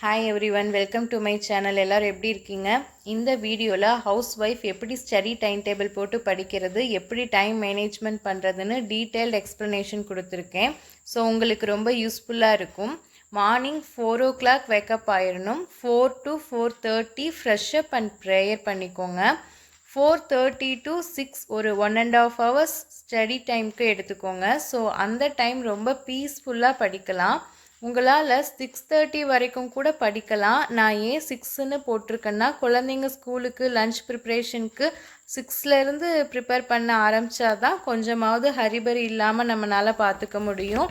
Hi everyone, welcome to my channel. எல்லோரும் எப்படி இருக்கீங்க? இந்த வீடியோவில் ஹவுஸ் ஒய்ஃப் எப்படி ஸ்டடி டைம் டேபிள் போட்டு படிக்கிறது, எப்படி டைம் மேனேஜ்மெண்ட் பண்ணுறதுன்னு டீட்டெயில்டு எக்ஸ்ப்ளனேஷன் கொடுத்துருக்கேன். ஸோ உங்களுக்கு ரொம்ப யூஸ்ஃபுல்லாக இருக்கும். மார்னிங் 4 o'clock வேக்கப் ஆயிடணும். 4 to 4:30 ஃப்ரெஷ்அப் அண்ட் ப்ரேயர் பண்ணிக்கோங்க. 4:30 to 6 ஒரு 1.5 hours ஸ்டடி டைமுக்கு எடுத்துக்கோங்க. ஸோ அந்த டைம் ரொம்ப பீஸ்ஃபுல்லாக படிக்கலாம். உங்களால் 6:30 வரைக்கும் கூட படிக்கலாம். நான் ஏன் 6ன்னு போட்டிருக்கேன்னா, குழந்தைங்க ஸ்கூலுக்கு லன்ச் ப்ரிப்ரேஷனுக்கு 6லேருந்து ப்ரிப்பேர் பண்ண ஆரம்பித்தா தான் கொஞ்சமாவது ஹரிபரி இல்லாமல் நம்மளால் பார்த்துக்க முடியும்.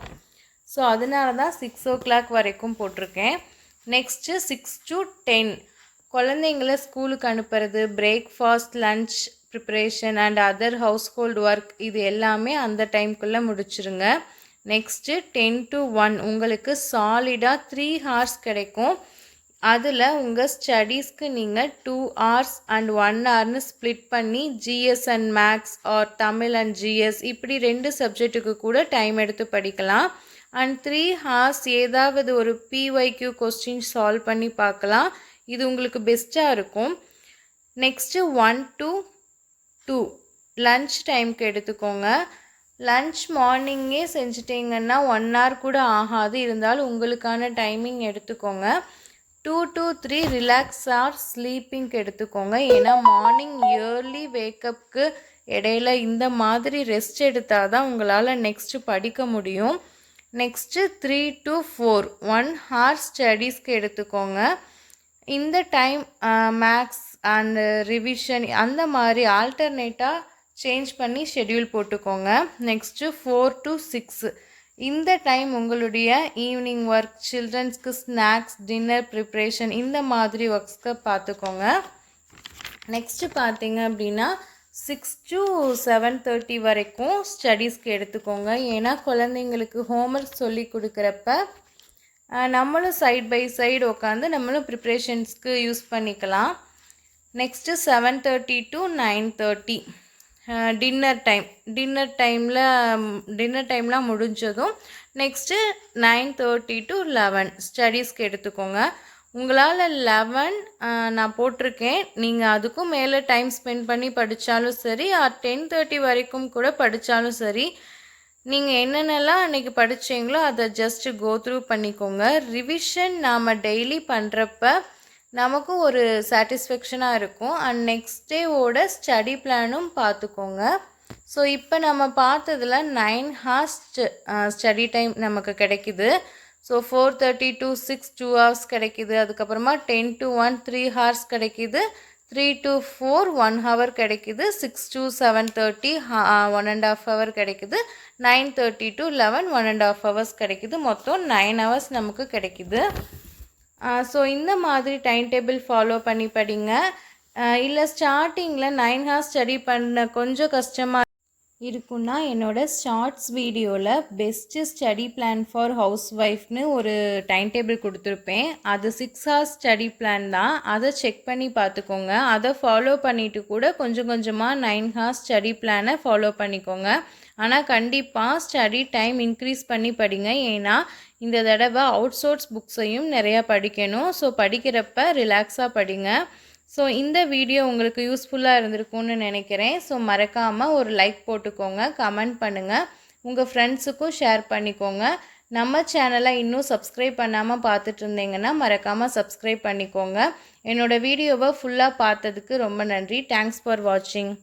ஸோ அதனால தான் 6 o'clock வரைக்கும் போட்டிருக்கேன். நெக்ஸ்ட்டு 6 to 10 குழந்தைங்கள ஸ்கூலுக்கு அனுப்புறது, breakfast, lunch preparation and other house hold work இது எல்லாமே அந்த டைம்குள்ளே முடிச்சிருங்க. நெக்ஸ்ட்டு 10 to 1 உங்களுக்கு சாலிடாக 3 hours கிடைக்கும். அதில் உங்கள் ஸ்டடீஸ்க்கு நீங்கள் 2 hours அண்ட் 1 hourனு ஸ்ப்ளிட் பண்ணி GS and maths or Tamil and GS இப்படி 2 சப்ஜெக்ட்டுக்கு கூட டைம் எடுத்து படிக்கலாம். அண்ட் 3 hours ஏதாவது ஒரு பிஒய்க்யூ கொஸ்டின் சால்வ் பண்ணி பார்க்கலாம். இது உங்களுக்கு பெஸ்ட்டாக இருக்கும். நெக்ஸ்ட்டு 1 to 2 லன்ச் டைமுக்கு எடுத்துக்கோங்க. லன்ச் மார்னிங்கே செஞ்சிட்டிங்கன்னா 1 hour கூட ஆகாது. இருந்தாலும் உங்களுக்கான டைமிங் எடுத்துக்கோங்க. 2 to 3 ரிலாக்ஸ் ஆர் ஸ்லீப்பிங்க்கு எடுத்துக்கோங்க. ஏன்னா மார்னிங் இயர்லி வேக்கப்புக்கு இடையில இந்த மாதிரி ரெஸ்ட் எடுத்தால் தான் உங்களால் நெக்ஸ்ட்டு படிக்க முடியும். நெக்ஸ்ட்டு 3 to 4 1 hour ஸ்டடீஸ்க்கு எடுத்துக்கோங்க. இந்த டைம் மேக்ஸ் அண்ட் ரிவிஷன் அந்த மாதிரி ஆல்டர்னேட்டாக சேஞ்ச் பண்ணி ஷெட்யூல் போட்டுக்கோங்க. நெக்ஸ்ட்டு 4 to 6 இந்த டைம் உங்களுடைய ஈவினிங் ஒர்க், சில்ட்ரன்ஸ்க்கு ஸ்நாக்ஸ், டின்னர் ப்ரிப்ரேஷன் இந்த மாதிரி ஒர்க்ஸ்க்கு பார்த்துக்கோங்க. நெக்ஸ்ட்டு பார்த்தீங்க அப்படின்னா 6 to 7:30 வரைக்கும் ஸ்டடீஸ்க்கு எடுத்துக்கோங்க. ஏன்னா குழந்தைங்களுக்கு ஹோம்ஒர்க் சொல்லி கொடுக்குறப்ப நம்மளும் சைட் பை சைடு உட்காந்து நம்மளும் ப்ரிப்ரேஷன்ஸ்க்கு யூஸ் பண்ணிக்கலாம். நெக்ஸ்ட்டு 7:30 to 9:30 டின்னர் டைம்லாம் முடிஞ்சதும் நெக்ஸ்ட்டு 9:30 to 11 ஸ்டடீஸ்க்கு எடுத்துக்கோங்க. உங்களால் 11 நான் போட்டிருக்கேன். நீங்கள் அதுக்கும் மேலே டைம் ஸ்பெண்ட் பண்ணி படித்தாலும் சரி, 10:30 வரைக்கும் கூட படித்தாலும் சரி, நீங்கள் என்னென்னலாம் அன்றைக்கி படித்தீங்களோ அதை ஜஸ்ட்டு கோ த்ரூ பண்ணிக்கோங்க. ரிவிஷன் நாம் டெய்லி பண்ணுறப்ப நமக்கும் ஒரு சாட்டிஸ்ஃபேக்ஷனாக இருக்கும். அண்ட் நெக்ஸ்ட் டேவோட ஸ்டடி பிளானும் பார்த்துக்கோங்க. ஸோ இப்போ நம்ம பார்த்ததில் 9 hours ஸ்டடி டைம் நமக்கு கிடைக்கிது. ஸோ 4:30 to 6 2 hours கிடைக்கிது. அதுக்கப்புறமா 10 to 1 3 hours கிடைக்கிது. 3 to 4 1 hour கிடைக்கிது. 6 to 7:30 1.5 hour கிடைக்கிது. 9:30 to 11 1.5 hours கிடைக்கிது. மொத்தம் 9 hours நமக்கு கிடைக்கிது. ஸோ இந்த மாதிரி டைம் டேபிள் ஃபாலோ பண்ணி படிங்க. இல்லை ஸ்டார்டிங்கில் 9 hours ஸ்டடி பண்ண கொஞ்சம் கஷ்டமாக இருக்குன்னா என்னோடய ஷார்ட்ஸ் வீடியோவில் best study plan for house ஒய்ஃப்னு ஒரு டைம் டேபிள் கொடுத்துருப்பேன். அது 6 hours ஸ்டடி பிளான் தான். அதை செக் பண்ணி பார்த்துக்கோங்க. அதை ஃபாலோ பண்ணிவிட்டு கூட கொஞ்சம் கொஞ்சமாக 9 hours ஸ்டடி பிளானை ஃபாலோ பண்ணிக்கோங்க. ஆனால் கண்டிப்பாக ஸ்டடி டைம் இன்க்ரீஸ் பண்ணி படிங்க. ஏன்னா இந்த தடவை அவுட் சோர்ஸ் புக்ஸையும் நிறையா படிக்கணும். ஸோ படிக்கிறப்ப ரிலாக்ஸாக படிங்க. ஸோ இந்த வீடியோ உங்களுக்கு யூஸ்ஃபுல்லாக இருந்திருக்கும்னு நினைக்கிறேன். ஸோ மறக்காமல் ஒரு லைக் போட்டுக்கோங்க, கமெண்ட் பண்ணுங்கள், உங்கள் ஃப்ரெண்ட்ஸுக்கும் ஷேர் பண்ணிக்கோங்க. நம்ம சேனலை இன்னும் சப்ஸ்கிரைப் பண்ணாமல் பார்த்துட்டு இருந்தீங்கன்னா மறக்காமல் சப்ஸ்கிரைப் பண்ணிக்கோங்க. என்னோடய வீடியோவை ஃபுல்லாக பார்த்ததுக்கு ரொம்ப நன்றி. தேங்க்ஸ் ஃபார் வாட்சிங்.